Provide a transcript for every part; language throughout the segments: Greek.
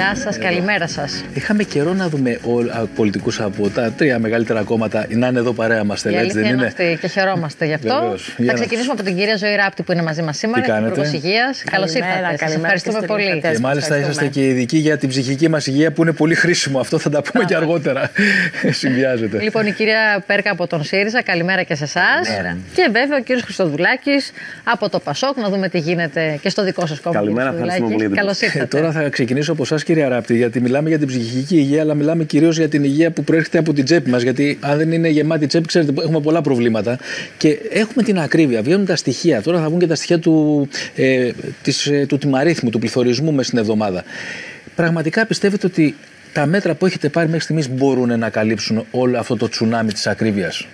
Γεια σας, καλημέρα σας. Είχαμε καιρό να δούμε πολιτικούς από τα τρία μεγαλύτερα κόμματα να είναι εδώ παρέα μας. Η αλήθεια είναι αυτή και χαιρόμαστε γι' αυτό. Βεβαίως. Θα ξεκινήσουμε από την κυρία Ζωή Ράπτη που είναι μαζί μας σήμερα, Υπουργός Υγείας. Καλώς ήρθατε. Σας ευχαριστούμε πολύ. Και μάλιστα είσαστε και ειδικοί για την ψυχική μας υγεία που είναι πολύ χρήσιμο. Αυτό θα τα πούμε και αργότερα. Συνδυάζεται. Λοιπόν, η κυρία Πέρκα από τον ΣΥΡΙΖΑ, καλημέρα και σε εσάς. Και βέβαια ο κύριος Χριστοδουλάκης από το ΠΑΣΟΚ, να δούμε τι γίνεται και στο δικό σας κόμμα. Καλημέρα, ευχαριστούμε πολύ. Καλώς ήρθατε. Τώρα θα ξεκινήσω από εσάς, κυρία Ράπτη, γιατί μιλάμε για την ψυχική υγεία, αλλά μιλάμε κυρίως για την υγεία που προέρχεται από την τσέπη μας. Γιατί αν δεν είναι γεμάτη τσέπη, ξέρετε, έχουμε πολλά προβλήματα. Και έχουμε την ακρίβεια, βγαίνουν τα στοιχεία. Τώρα θα βγουν και τα στοιχεία του τιμαρίθμου, του πληθωρισμού μέσα στην εβδομάδα. Πραγματικά πιστεύετε ότι τα μέτρα που έχετε πάρει μέχρι στιγμής μπορούν να καλύψουν όλο αυτό το τσουνάμι της ακρίβειας?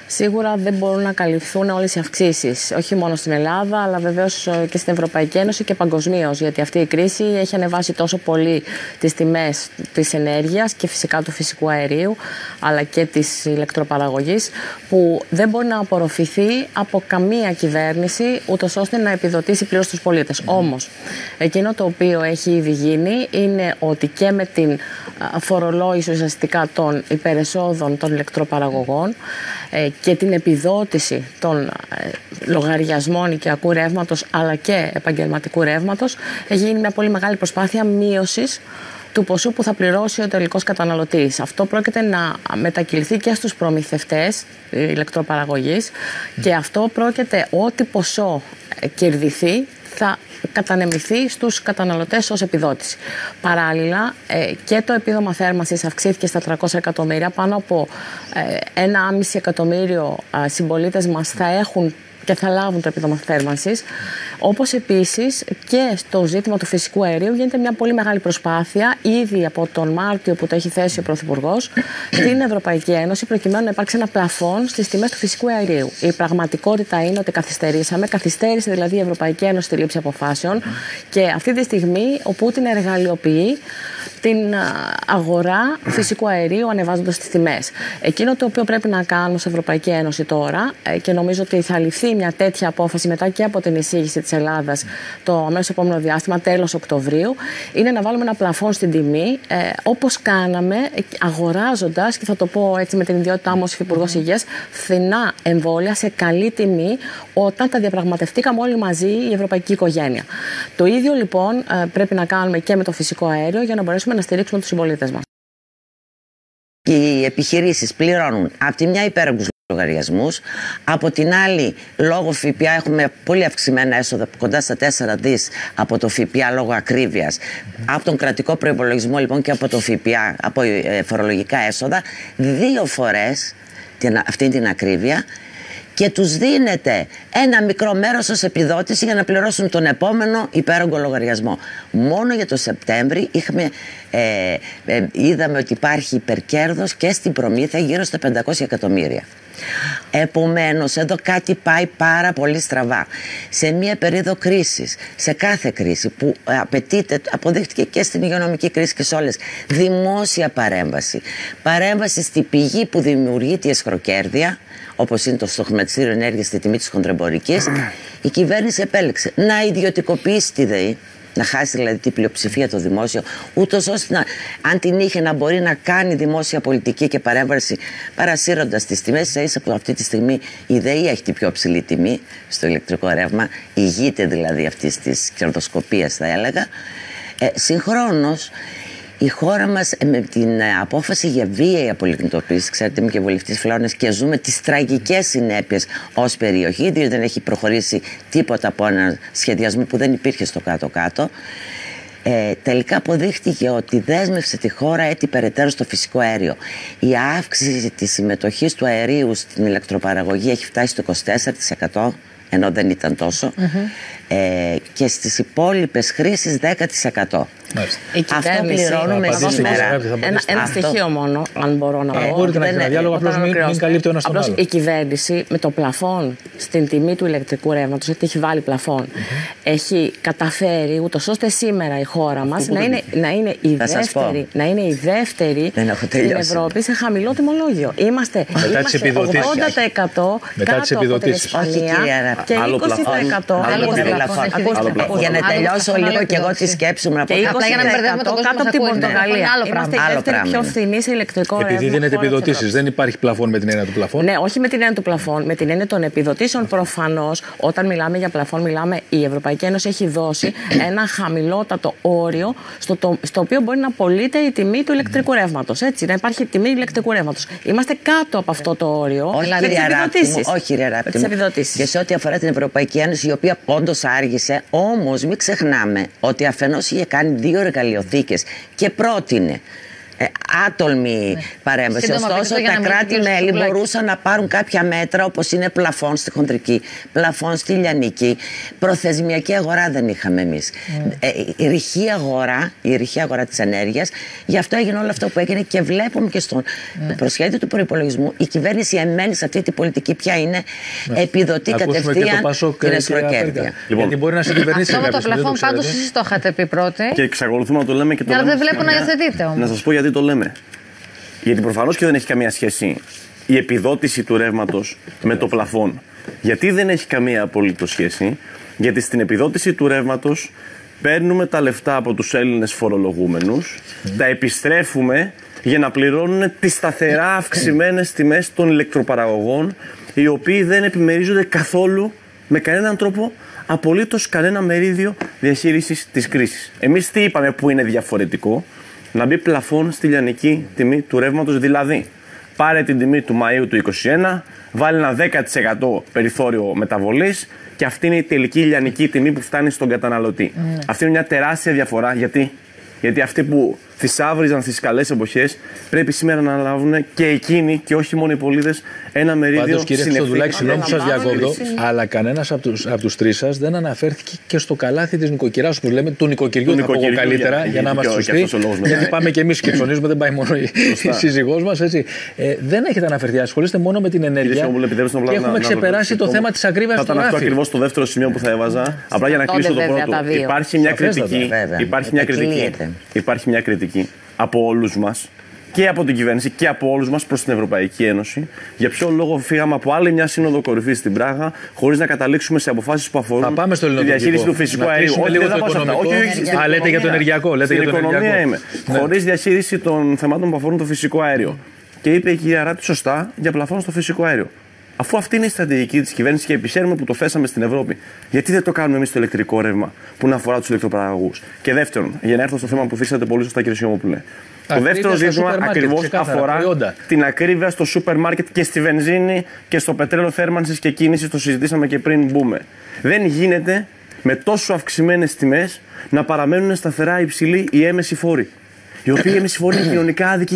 Σίγουρα δεν μπορούν να καλυφθούν όλες οι αυξήσεις, όχι μόνο στην Ελλάδα, αλλά βεβαίως και στην Ευρωπαϊκή Ένωση και παγκοσμίως. Γιατί αυτή η κρίση έχει ανεβάσει τόσο πολύ τις τιμές της ενέργειας και φυσικά του φυσικού αερίου, αλλά και της ηλεκτροπαραγωγής, που δεν μπορεί να απορροφηθεί από καμία κυβέρνηση, ούτως ώστε να επιδοτήσει πλήρως τους πολίτες. Όμως, εκείνο το οποίο έχει ήδη γίνει είναι ότι και με την φορολόγηση ουσιαστικά των υπερεσόδων των ηλεκτροπαραγωγών και την επιδότηση των λογαριασμών οικιακού ρεύματος αλλά και επαγγελματικού ρεύματος, έχει γίνει μια πολύ μεγάλη προσπάθεια μείωσης του ποσού που θα πληρώσει ο τελικός καταναλωτής. Αυτό πρόκειται να μετακυληθεί και στους προμηθευτές ηλεκτροπαραγωγής και αυτό πρόκειται ό,τι ποσό κερδιθεί θα κατανεμηθεί στους καταναλωτές ως επιδότηση. Παράλληλα, και το επίδομα θέρμανσης αυξήθηκε στα 300 εκατομμύρια. Πάνω από 1,5 εκατομμύριο συμπολίτες μας θα έχουν και θα λάβουν το επίδομα θέρμανσης. Όπως επίσης και στο ζήτημα του φυσικού αερίου γίνεται μια πολύ μεγάλη προσπάθεια ήδη από τον Μάρτιο που το έχει θέσει ο Πρωθυπουργός στην Ευρωπαϊκή Ένωση, προκειμένου να υπάρξει ένα πλαφόν στις τιμές του φυσικού αερίου. Η πραγματικότητα είναι ότι καθυστέρησε δηλαδή η Ευρωπαϊκή Ένωση τη λήψη αποφάσεων και αυτή τη στιγμή ο Πούτιν εργαλειοποιεί την αγορά φυσικού αερίου ανεβάζοντας τις τιμές. Εκείνο το οποίο πρέπει να κάνουμε στην Ευρωπαϊκή Ένωση τώρα, και νομίζω ότι θα ληφθεί μια τέτοια απόφαση μετά και από την εισήγηση της Ελλάδας το αμέσως επόμενο διάστημα, τέλος Οκτωβρίου, είναι να βάλουμε ένα πλαφόν στην τιμή, όπως κάναμε αγοράζοντας, και θα το πω έτσι με την ιδιότητά μου ως Υπουργός Υγείας, φθηνά εμβόλια σε καλή τιμή όταν τα διαπραγματευτήκαμε όλοι μαζί η ευρωπαϊκή οικογένεια. Το ίδιο λοιπόν πρέπει να κάνουμε και με το φυσικό αέριο για να μπορέσουμε να στηρίξουμε τους συμπολίτες μας. Οι επιχειρήσεις πληρώνουν από τη μια υπέρογκους λογαριασμούς, από την άλλη λόγω ΦΠΑ έχουμε πολύ αυξημένα έσοδα, κοντά στα 4 δις από το ΦΠΑ λόγω ακρίβειας, από τον κρατικό προϋπολογισμό λοιπόν και από το ΦΠΑ, από φορολογικά έσοδα, 2 φορές αυτή την ακρίβεια, και τους δίνεται ένα μικρό μέρος ως επιδότηση για να πληρώσουν τον επόμενο υπέρογκο λογαριασμό. Μόνο για το Σεπτέμβρη είδαμε ότι υπάρχει υπερκέρδος και στην προμήθεια γύρω στα 500 εκατομμύρια. Επομένως, εδώ κάτι πάει πάρα πολύ στραβά. Σε μια περίοδο κρίσης, σε κάθε κρίση που απαιτείται, αποδείχτηκε και στην υγειονομική κρίση και σε όλες, δημόσια παρέμβαση. Παρέμβαση στη πηγή που δημιουργεί τη εσχροκέρδεια, όπως είναι το στοχουμετιστήριο ενέργειας στη τιμή της χονδρεμπορικής, η κυβέρνηση επέλεξε να ιδιωτικοποιήσει τη ΔΕΗ, να χάσει δηλαδή την πλειοψηφία το δημόσιο, ούτως ώστε αν την είχε να μπορεί να κάνει δημόσια πολιτική και παρέμβαση παρασύροντας τις τιμές. Ίσα που αυτή τη στιγμή η ΔΕΗ έχει την πιο ψηλή τιμή στο ηλεκτρικό ρεύμα, ηγείται δηλαδή αυτής της κερδοσκοπίας θα έλεγα. Συγχρόνως η χώρα μας με την απόφαση για βίαιη απολιγνητοποίηση, ξέρετε είμαι και βουλευτής Φλόρνας και ζούμε τις τραγικές συνέπειες ως περιοχή, διότι δεν έχει προχωρήσει τίποτα από ένα σχεδιασμό που δεν υπήρχε στο κάτω-κάτω. Τελικά αποδείχτηκε ότι δέσμευσε τη χώρα έτσι περαιτέρω στο φυσικό αέριο. Η αύξηση της συμμετοχής του αερίου στην ηλεκτροπαραγωγή έχει φτάσει στο 24%, ενώ δεν ήταν τόσο, και στις υπόλοιπες χρήσεις 10%. Αυτό πληρώνουμε σήμερα. Ένα στοιχείο μόνο, αν μπορώ να πω. Μπορείτε να έχετε ένα διάλογο, απλώς μην καλύπτει ο ένας τον άλλο. Η κυβέρνηση με το πλαφόν στην τιμή του ηλεκτρικού ρεύματος, γιατί έχει βάλει πλαφόν, έχει καταφέρει ούτως ώστε σήμερα η χώρα μας να είναι η δεύτερη στην Ευρώπη σε χαμηλό τιμολόγιο. Είμαστε 80% κάτω από την Ισπανία, Και 20% Για να τελειώσω λίγο και εγώ τη σκέψη μου. Και 20% κάτω από την Πορτογαλία. Είμαστε η δεύτερη πιο φθηνή σε ηλεκτρικό ρεύμα. Επειδή δίνετε επιδοτήσεις, δεν υπάρχει πλαφόν με την έννοια του πλαφόν. Ναι, όχι με την έννοια του πλαφόν, με την έννοια των επιδοτήσεων. Προφανώς, όταν μιλάμε για πλαφόν, η Ευρωπαϊκή Ένωση έχει δώσει ένα χαμηλότατο όριο στο οποίο μπορεί να πωλείται η τιμή του ηλεκτρικού ρεύματος. Έτσι, να υπάρχει τιμή ηλεκτρικού ρεύματος. Είμαστε κάτω από αυτό το όριο. Όχι, ρε επιδοτήσεις. Και σε ό,τι αφορά την Ευρωπαϊκή Ένωση, η οποία όντως άργησε, όμως μην ξεχνάμε ότι αφενός είχε κάνει 2 εργαλειοθήκες και πρότεινε άτολμη παρέμβαση. Ωστόσο, τα κράτη-μέλη μπορούσαν να πάρουν κάποια μέτρα, όπως είναι πλαφόν στη χοντρική, πλαφόν στη λιανική. Προθεσμιακή αγορά δεν είχαμε εμείς. Η ρηχή αγορά της ενέργειας. Γι' αυτό έγινε όλο αυτό που έγινε και βλέπουμε και στο προσχέδιο του προϋπολογισμού η κυβέρνηση εμένει σε αυτή την πολιτική. Ποια είναι? Επιδοτεί κατευθείαν την εσχροκέρδεια. Γιατί μπορεί να συγκυβερνήσει αυτό το πλαφόν πάντως εσείς το είχατε πει πρώτοι. Και εξακολουθούμε να το λέμε και το λέμε. Αλλά δεν βλέπω να υιοθετείτε όμως. Να σας πω γιατί το λέμε. Γιατί προφανώς και δεν έχει καμία σχέση η επιδότηση του ρεύματος με το πλαφόν. Γιατί δεν έχει καμία απολύτως σχέση? Γιατί στην επιδότηση του ρεύματος παίρνουμε τα λεφτά από τους Έλληνες φορολογούμενους, τα επιστρέφουμε για να πληρώνουν τις σταθερά αυξημένες τιμές των ηλεκτροπαραγωγών, οι οποίοι δεν επιμερίζονται καθόλου με κανέναν τρόπο απολύτως κανένα μερίδιο διαχείρισης της κρίσης. Εμείς τι είπαμε που είναι διαφορετικό? Να μπει πλαφόν στη λιανική τιμή του ρεύματος, δηλαδή πάρε την τιμή του Μαΐου του 2021, βάλει ένα 10% περιθώριο μεταβολής και αυτή είναι η τελική λιανική τιμή που φτάνει στον καταναλωτή. Αυτή είναι μια τεράστια διαφορά. Γιατί αυτοί που θησάβριζαν στις καλές εποχές πρέπει σήμερα να λάβουν και εκείνοι και όχι μόνο οι πολίτες ένα μερίδιο. Πάντως, κύριε Χριστοδουλάκη, συγγνώμη που σας διακόπτω, αλλά κανένας από τους τρεις σας δεν αναφέρθηκε και στο καλάθι της νοικοκυράς, που λέμε του νοικοκυριού. Θα πω εγώ καλύτερα για να είμαστε σωστοί. Γιατί πάμε και εμείς και ψωνίζουμε, δεν πάει μόνο η σύζυγός μας. Δεν έχετε αναφερθεί, ασχολείστε μόνο με την ενέργεια. Και έχουμε ξεπεράσει το θέμα της ακρίβειας του ράφι. Αυτό ακριβώς το δεύτερο σημείο που θα έβαζα. Απλά για να κλείσω το πρώτο. Υπάρχει μια κριτική από όλους μας και από την κυβέρνηση και από όλους μας προς την Ευρωπαϊκή Ένωση. Για ποιο λόγο φύγαμε από άλλη μια σύνοδο κορυφής στην Πράγα χωρίς να καταλήξουμε σε αποφάσεις που αφορούν τη διαχείριση του φυσικού αερίου. Όχι, δεν θα πάω σε αυτά. Όχι, λέτε για το ενεργειακό. Στην οικονομία είμαι. Χωρίς διαχείριση των θεμάτων που αφορούν το φυσικό αέριο. Και είπε η κυρία Ράτη σωστά για πλαφόν στο φυσικό αέριο. Αφού αυτή είναι η στρατηγική της κυβέρνησης και επισέρουμε που το θέσαμε στην Ευρώπη, γιατί δεν το κάνουμε εμείς το ηλεκτρικό ρεύμα που να αφορά τους ηλεκτροπαραγωγούς? Και δεύτερον, για να έρθω στο θέμα που θίξατε πολύ σωστά, κύριε Σιωμόπουλε. Το δεύτερο ζήτημα ακριβώς αφορά την ακρίβεια στο σούπερ μάρκετ και στη βενζίνη και στο πετρέλαιο θέρμανσης και κίνησης. Το συζητήσαμε και πριν μπούμε. Δεν γίνεται με τόσο αυξημένες τιμές να παραμένουν σταθερά υψηλοί οι έμεσοι φόροι. Οι οποίοι έμεσοι φόροι είναι κοινωνικά άδικοι.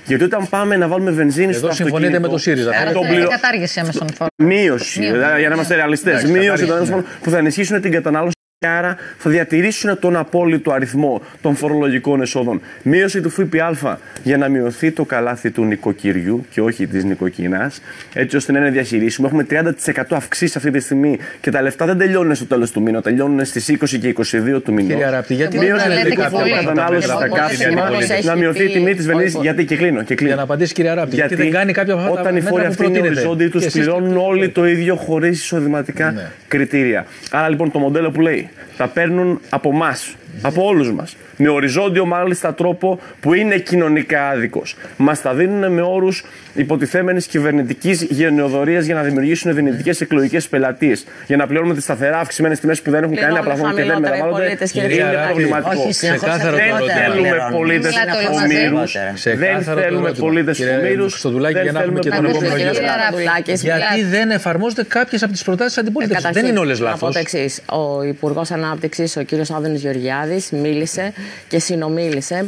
Γιατί όταν πάμε να βάλουμε βενζίνη στο αυτοκίνητο. Συμφωνείτε με το ΣΥΡΙΖΑ. Κατάργηση έμεσων φόρων. Μείωση. Για να είμαστε ρεαλιστές. Μείωση των έμεσων φόρων που θα ενισχύσουν την κατανάλωση. Και άρα θα διατηρήσουν τον απόλυτο αριθμό των φορολογικών εσόδων. Μείωση του ΦΠΑ για να μειωθεί το καλάθι του νοικοκυριού και όχι της νοικοκυράς, έτσι ώστε να είναι διαχειρίσιμο. Έχουμε 30% αυξήσει αυτή τη στιγμή και τα λεφτά δεν τελειώνουν στο τέλος του μήνα, τελειώνουν στις 20 και 22 του μήνα. Κύριε Αράπτη, γιατί μείωση του κατανάλωση στα καύσιμα, να μειωθεί η τιμή της βενζίνης. Γιατί και κλείνω. Για να απαντήσει, κύριε Αράπτη, γιατί δεν κάνει κάποια από αυτά τα όταν οι φόροι αυτοί είναι οριζόντιοι, τους πληρώνουν όλοι το ίδιο χωρίς εισοδηματικά κριτήρια. Άρα λοιπόν το μοντέλο που λέει τα παίρνουν από εμάς, από όλους μας. Με οριζόντιο μάλιστα τρόπο που είναι κοινωνικά άδικος. Μας τα δίνουν με όρους υποτιθέμενης κυβερνητικής γενεοδορίας για να δημιουργήσουν δυνητικές εκλογικές πελατείες. Για να πληρώνουμε τις σταθερά αυξημένες τιμές που δεν έχουν κανένα πλαφόν και δεν μεταβάλλονται. Είναι προβληματικό. Δεν θέλουμε πολίτες ομήρους. Δεν θέλουμε πολίτες ομήρους. Γιατί δεν εφαρμόζονται κάποιες από τις προτάσεις της αντιπολίτευσης? Δεν είναι όλες λάθος. Από το εξής. Ο Υπουργός Ανάπτυξης, ο κύριος Άδωνης Γεωργιάδης, μίλησε και συνομίλησε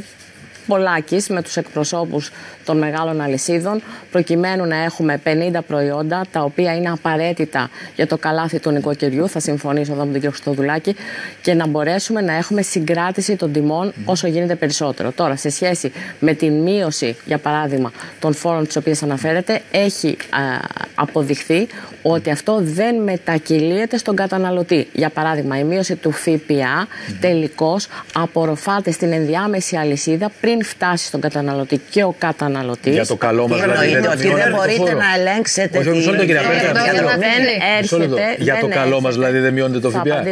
πολλάκις με τους εκπροσώπους των μεγάλων αλυσίδων προκειμένου να έχουμε 50 προϊόντα τα οποία είναι απαραίτητα για το καλάθι του νοικοκυριού, θα συμφωνήσω εδώ με τον κύριο Χριστοδουλάκη, και να μπορέσουμε να έχουμε συγκράτηση των τιμών όσο γίνεται περισσότερο. Τώρα, σε σχέση με την μείωση, για παράδειγμα, των φόρων τις οποίες αναφέρετε, έχει αποδειχθεί ότι αυτό δεν μετακυλίεται στον καταναλωτή. Για παράδειγμα, η μείωση του ΦΠΑ τελικώς απορροφάται στην ενδιάμεση αλυσίδα πριν φτάσει στον καταναλωτή, και ο καταναλωτής. Για το καλό μας, δηλαδή. Δεν μπορείτε να ελέγξετε. Για το καλό μας, δηλαδή, δεν μειώνεται το ΦΠΑ.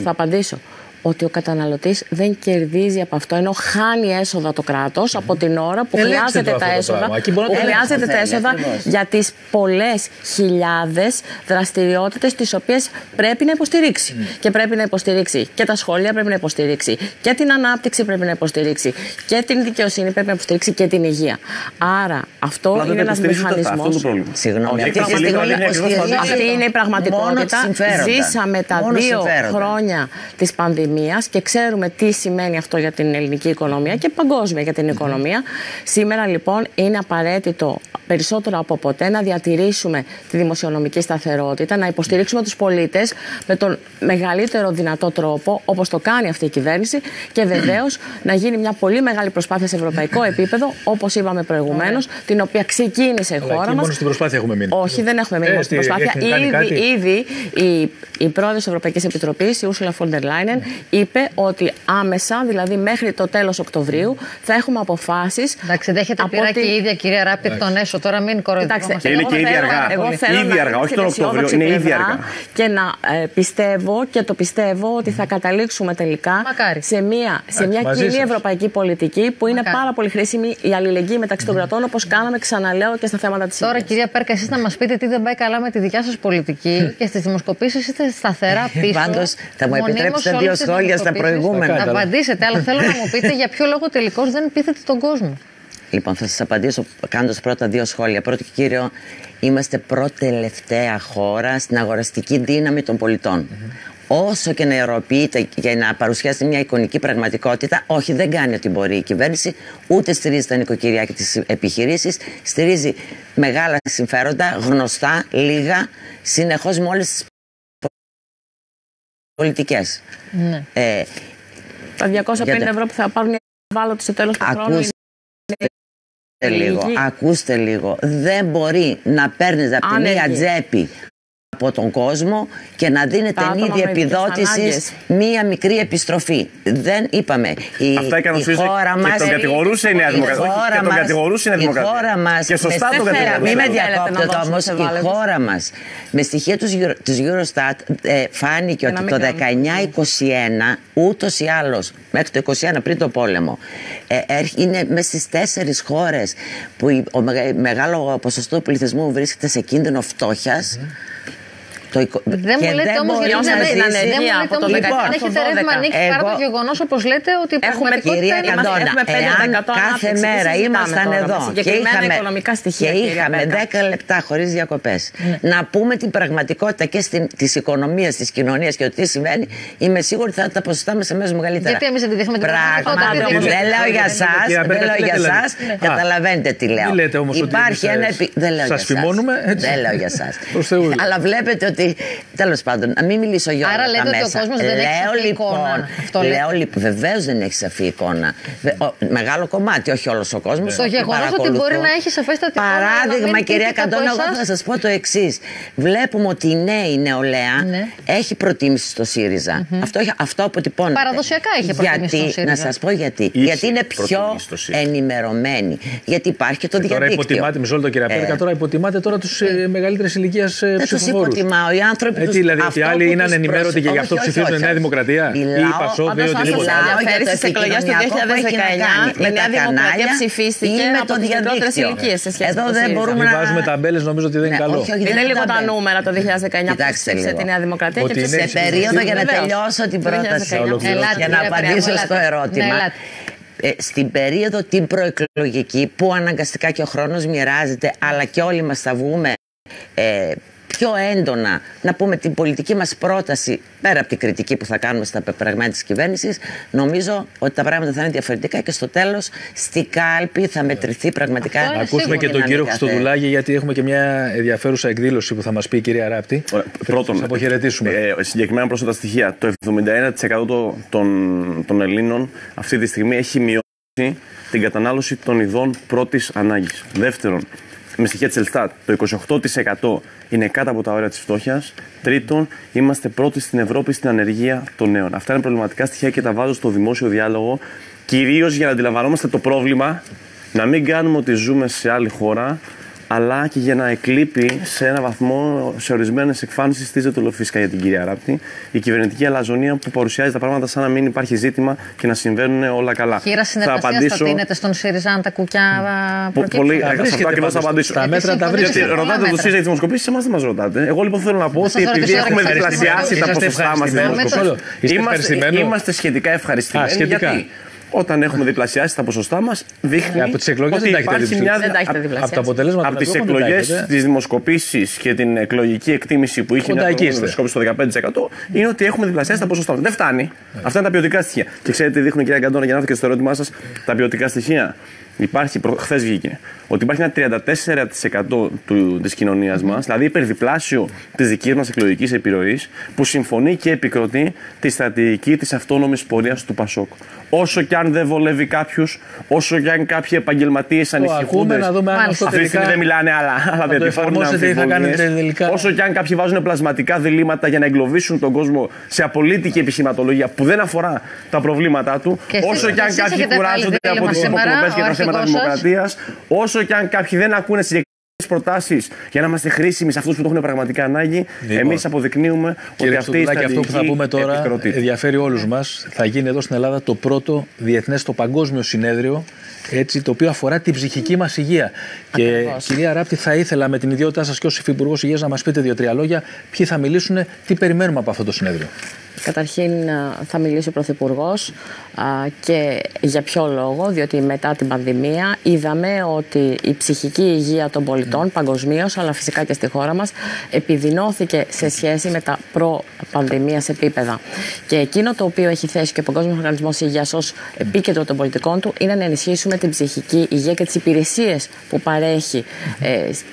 Θα απαντήσω. Ότι ο καταναλωτής δεν κερδίζει από αυτό, ενώ χάνει έσοδα το κράτος από την ώρα που χρειάζεται τα έσοδα, για τις πολλές χιλιάδες δραστηριότητες τις οποίες πρέπει να υποστηρίξει. Και πρέπει να υποστηρίξει και τα σχολεία, πρέπει να υποστηρίξει και την ανάπτυξη, πρέπει να υποστηρίξει και την δικαιοσύνη, πρέπει να υποστηρίξει και την υγεία. Άρα αυτό είναι ένας μηχανισμός. Συγγνώμη, αυτή είναι η πραγματικότητα. Ζήσαμε τα 2 χρόνια της πανδημίας και ξέρουμε τι σημαίνει αυτό για την ελληνική οικονομία και παγκόσμια για την οικονομία. Σήμερα λοιπόν είναι απαραίτητο περισσότερο από ποτέ να διατηρήσουμε τη δημοσιονομική σταθερότητα, να υποστηρίξουμε τους πολίτες με τον μεγαλύτερο δυνατό τρόπο, όπως το κάνει αυτή η κυβέρνηση, και βεβαίως να γίνει μια πολύ μεγάλη προσπάθεια σε ευρωπαϊκό επίπεδο, όπως είπαμε προηγουμένως, την οποία ξεκίνησε η χώρα μας. Μόνο στην προσπάθεια έχουμε μείνει. Όχι, δεν έχουμε μείνει στην προσπάθεια. Ήδη η πρόεδρος της Ευρωπαϊκής Επιτροπής, η Ursula von der Leyen, είπε ότι άμεσα, δηλαδή μέχρι το τέλος Οκτωβρίου, θα έχουμε αποφάσεις. Εντάξει, δέχεται πειρά και η ίδια κυρία Ράπτη τον έσω. Τώρα μην κοροϊδευόμαστε. Είναι και ήδη αργά. Εγώ θέλω ήδη αργά, όχι τον Οκτώβριο. Είναι ήδη αργά. Και να πιστεύω ότι θα καταλήξουμε τελικά σε μια κοινή ευρωπαϊκή πολιτική που είναι πάρα πολύ χρήσιμη, η αλληλεγγύη μεταξύ των κρατών, όπως κάναμε, ξαναλέω, και στα θέματα της υγείας. Τώρα, κυρία Πέρκα, εσείς να μας πείτε τι δεν πάει καλά με τη δικιά σας πολιτική και στις δημοσκοπήσεις είστε σταθερά πίσω. Πάντως, θα μου επιτρέψετε 2 σχόλια στα προηγούμενα. Θα απαντήσετε, αλλά θέλω να μου πείτε για ποιο λόγο τελικώς δεν πείθετε τον κόσμο. Λοιπόν, θα σας απαντήσω κάνοντας πρώτα 2 σχόλια. Πρώτο και κύριο, είμαστε προτελευταία χώρα στην αγοραστική δύναμη των πολιτών. Όσο και να ιεροποιείται για να παρουσιάσει μια εικονική πραγματικότητα, όχι, δεν κάνει ό,τι μπορεί η κυβέρνηση, ούτε στηρίζει τα νοικοκυριά και τις επιχειρήσεις, στηρίζει μεγάλα συμφέροντα, γνωστά, λίγα, συνεχώς με όλες τις πολιτικές. Ναι. Τα 250 ευρώ που θα πάρουν οι ευάλωτοι στο τέλος του χρόνου. Ακούστε λίγο. Δεν μπορεί να παίρνετε από τη μία τσέπη από τον κόσμο και να δίνετε την ίδια επιδότηση μία μικρή επιστροφή. Δεν είπαμε. Η χώρα μας. Και τον κατηγορούσε η Νέα Δημοκρατία. Η χώρα μας. Και σωστά τον κατηγορούσε. Μην με διακόπτετε όμως. Η χώρα μας, με στοιχεία της Eurostat, φάνηκε ότι το 19-21, ούτως ή άλλως, μέχρι το 21 πριν το πόλεμο, είναι μέσα στις 4 χώρες που μεγάλο ποσοστό του πληθυσμού βρίσκεται σε κίνδυνο φτώχειας. Δεν μου λέτε όμως γιατί δεν έχετε ρεύμα ανοίξει παρά το γεγονός, όπως λέτε, ότι κυρία Καντώνα, εάν κάθε μέρα ήμασταν εδώ και είχαμε 10 λεπτά χωρίς διακοπές να πούμε την πραγματικότητα και της οικονομίας, της κοινωνίας και ότι τι συμβαίνει, είμαι σίγουρη ότι θα τα ποσοστά μας αμέσως μεγαλύτερα. Γιατί εμείς δεν τη δείχνουμε την πραγματικότητα. Δεν λέω για εσάς, καταλαβαίνετε τι λέω. Υπάρχει ένα. Δεν λέω για εσάς. Αλλά βλέπετε ότι. Τέλος πάντων, να μην μιλήσω για όλα τα μέσα. Άρα λέτε ότι ο κόσμος δεν έχει σαφή εικόνα. Βεβαίως δεν έχει σαφή εικόνα. Μεγάλο κομμάτι, όχι όλος ο κόσμος. Το γεγονός ότι μπορεί να έχει σαφέστατη εικόνα. Παράδειγμα, κυρία Καντώνα, εγώ θα σας πω το εξής. Βλέπουμε ότι η νεολαία έχει προτίμηση στο ΣΥΡΙΖΑ. Αυτό αποτυπώνεται. Παραδοσιακά είχε προτίμηση στο ΣΥΡΙΖΑ. Να σας πω γιατί. Γιατί είναι πιο ενημερωμένη. Γιατί υπάρχει και το διαδίκτυο. Τώρα υποτιμάτε, μισό λεπτό κυρία Πέρκα, τώρα υποτιμάτε τους μεγαλύτερης ηλικίας ψηφοφόρους. Δεν τους υποτιμάω. Οι άνθρωποι τους. Δηλαδή ότι άλλοι είναι ανενημέρωτοι και γι' αυτό ψηφίζουν η Νέα Δημοκρατία ή η ΠΑΣΟΚ ή οτιδήποτε. Στις εκλογές του 2019 η Νέα Δημοκρατία ψηφίστηκε από τις μικρότερες ηλικίες σε σχέση με το ΣΥΡΙΖΑ. Μην βάζουμε ταμπέλες, νομίζω ότι δεν είναι καλό. Είναι λίγο τα νούμερα το 2019 που ψήφισε τη Νέα Δημοκρατία και σε περίοδο, για να τελειώσω την πρόταση, για να απαντήσω στο ερώτημα. Στην περίοδο την προεκλογική που αναγκαστικά και ο χρόνος μοιράζεται, αλλά και όλοι μας θα βγούμε πιο έντονα να πούμε την πολιτική μας πρόταση, πέρα από την κριτική που θα κάνουμε στα πεπραγμένα της κυβέρνησης, νομίζω ότι τα πράγματα θα είναι διαφορετικά και στο τέλος στη κάλπη θα μετρηθεί πραγματικά. Να ακούσουμε και τον κύριο Χριστοδουλάκη, γιατί έχουμε και μια ενδιαφέρουσα εκδήλωση που θα μας πει η κυρία Ράπτη. Πρώτον, αποχαιρετήσουμε. Συγκεκριμένα πρόσθετα στοιχεία. Το 71% των Ελλήνων αυτή τη στιγμή έχει μειώσει την κατανάλωση των ειδών πρώτης ανάγκης. Δεύτερον, με στοιχεία της Ελστάτ, το 28% είναι κάτω από τα όρια της φτώχειας. Τρίτον, είμαστε πρώτοι στην Ευρώπη στην ανεργία των νέων. Αυτά είναι προβληματικά στοιχεία και τα βάζω στο δημόσιο διάλογο, κυρίως για να αντιλαμβανόμαστε το πρόβλημα, να μην κάνουμε ότι ζούμε σε άλλη χώρα, αλλά και για να εκλείπει σε ένα βαθμό σε ορισμένες εκφάνσεις στίζεται φυσικά για την κυρία Ράπτη η κυβερνητική αλαζονία που παρουσιάζει τα πράγματα σαν να μην υπάρχει ζήτημα και να συμβαίνουν όλα καλά. Χείρα συνεργασίας θα τίνεται στον ΣΥΡΙΖΑ αν τα κουκιά προκύψουν. Πολύ, αυτό ακριβώς θα απαντήσω. Τα μέτρα τα βρίσκεται. Γιατί ρωτάτε το ΣΥΡΙΖΑ για τις δημοσκοπήσεις, εμάς δεν μας ρωτάτε. Εγώ λοιπόν θέλω να πω ότι επειδή έχουμε διπλασιάσει τα ποσοστά μας είμαστε σχετικά ευχαριστημένοι. Γιατί όταν έχουμε διπλασιάσει τα ποσοστά μας, δείχνει από τις εκλογές ότι υπάρχει μια από τα αποτελέσματα από τις εκλογές, τις δημοσκοπήσεις και την εκλογική εκτίμηση που είχε μια δημοσκόπηση στο 15% είναι ότι έχουμε διπλασιάσει τα ποσοστά μας. Δεν φτάνει. Αυτά είναι τα ποιοτικά στοιχεία. Και ξέρετε, δείχνουν, κυρία Καντώνα, για να έρθετε και στο ερώτημά σας, τα ποιοτικά στοιχεία. Υπάρχει, χθες βγήκε, ότι υπάρχει ένα 34% της κοινωνίας μας, δηλαδή υπερδιπλάσιο της δικής μας εκλογικής επιρροής, που συμφωνεί και επικροτεί τη στρατηγική της αυτόνομης πορείας του ΠΑΣΟΚ. Όσο και αν δεν βολεύει κάποιους, όσο και αν κάποιοι επαγγελματίες ανησυχούνται. Αυτή τη στιγμή δεν μιλάνε, αλλά διατυπώνουν αμφιβολίες. Όσο και αν κάποιοι βάζουν πλασματικά διλήμματα για να εγκλωβίσουν τον κόσμο σε απολύτικη επιχειρηματολογία που δεν αφορά τα προβλήματά του, όσο και αν κάποιοι κουράζονται από τις υποκροπές και τα θέματα δημοκρατίας, όσο και αν κάποιοι δεν ακούνε προτάσεις για να είμαστε χρήσιμοι σε αυτούς που το έχουν πραγματικά ανάγκη, εμείς αποδεικνύουμε ότι αυτή η στρατηγική αυτό που θα πούμε τώρα επικροτείται. ενδιαφέρει όλους μας. Θα γίνει εδώ στην Ελλάδα το πρώτο διεθνές, το παγκόσμιο συνέδριο, έτσι, το οποίο αφορά την ψυχική μας υγεία. Ακριβώς. Και κυρία Ράπτη, θα ήθελα με την ιδιότητά σας και ως Υφυπουργός Υγείας να μας πείτε 2-3 λόγια ποιοι θα μιλήσουν, τι περιμένουμε από αυτό το συνέδριο. Καταρχήν θα μιλήσει ο Πρωθυπουργός και για ποιο λόγο, διότι μετά την πανδημία είδαμε ότι η ψυχική υγεία των πολιτών παγκοσμίως, αλλά φυσικά και στη χώρα μας, επιδεινώθηκε σε σχέση με τα προ-πανδημίας επίπεδα. Και εκείνο το οποίο έχει θέσει και ο Παγκόσμιος Οργανισμός Υγείας ως επίκεντρο των πολιτικών του είναι να ενισχύσουμε την ψυχική υγεία και τις υπηρεσίες που παρέχει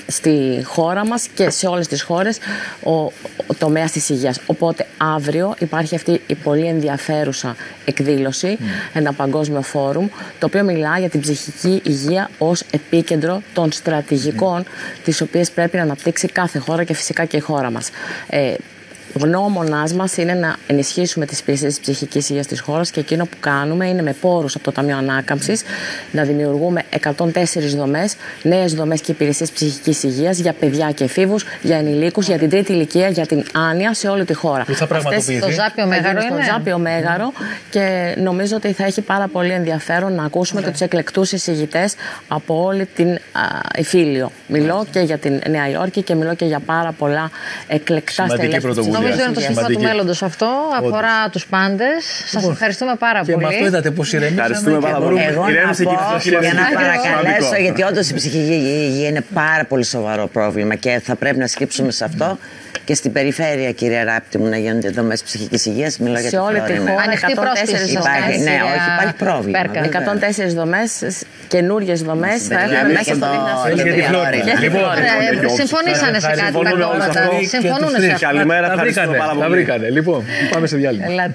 στη χώρα μας και σε όλες τις χώρες ο τομέας της υγείας. Οπότε αύριο υπάρχει αυτή η πολύ ενδιαφέρουσα εκδήλωση, ένα παγκόσμιο φόρουμ, το οποίο μιλά για την ψυχική υγεία ως επίκεντρο των στρατηγικών, τις οποίες πρέπει να αναπτύξει κάθε χώρα και φυσικά και η χώρα μας. Γνώμονάς μας είναι να ενισχύσουμε τις υπηρεσίες της ψυχικής υγείας της χώρας και εκείνο που κάνουμε είναι με πόρους από το Ταμείο Ανάκαμψης να δημιουργούμε 104 δομές, νέες δομές και υπηρεσίες ψυχικής υγείας για παιδιά και εφήβους, για ενηλίκους, για την τρίτη ηλικία, για την άνοια σε όλη τη χώρα. Που θα πραγματοποιηθεί. Το Ζάπιο Μέγαρο είναι. Στο Ζάπιο Μέγαρο και νομίζω ότι θα έχει πάρα πολύ ενδιαφέρον να ακούσουμε και τους εκλεκτούς εισηγητές από όλη την Ιφίλιο. Μιλώ και για την Νέα Υόρκη και μιλώ και για πάρα πολλά εκλεκτά στελέχη. Νομίζω είναι το σύστημα του μέλλοντος αυτό. Αφορά τους πάντες. Σας ευχαριστούμε πάρα πολύ. Και με αυτό είδατε πώς ηρεμήσαμε. Ευχαριστούμε πάρα πολύ. Εγώ να πω, για να παρακαλέσω, γιατί όντως η ψυχική υγεία είναι πάρα πολύ σοβαρό πρόβλημα και θα πρέπει να σκύψουμε σε αυτό. Και στην περιφέρεια, κυρία Ράπτη μου, να γίνονται δομές ψυχικής υγείας. Μιλώ για σε όλη τη χώρα. Ανοιχτή πρόσκληση. Ναι, όχι, υπάρχει πρόβλημα. 104 δομές, καινούριες δομές θα έχουμε μέσα στο 2020. Συμφωνήσανε σε κάτι τα κόμματα. Συμφωνούν σε αυτό. Καλημέρα, ευχαριστούμε πάρα πολύ. Τα βρήκανε. Λοιπόν, πάμε σε διάλειμμα. Ελάτε.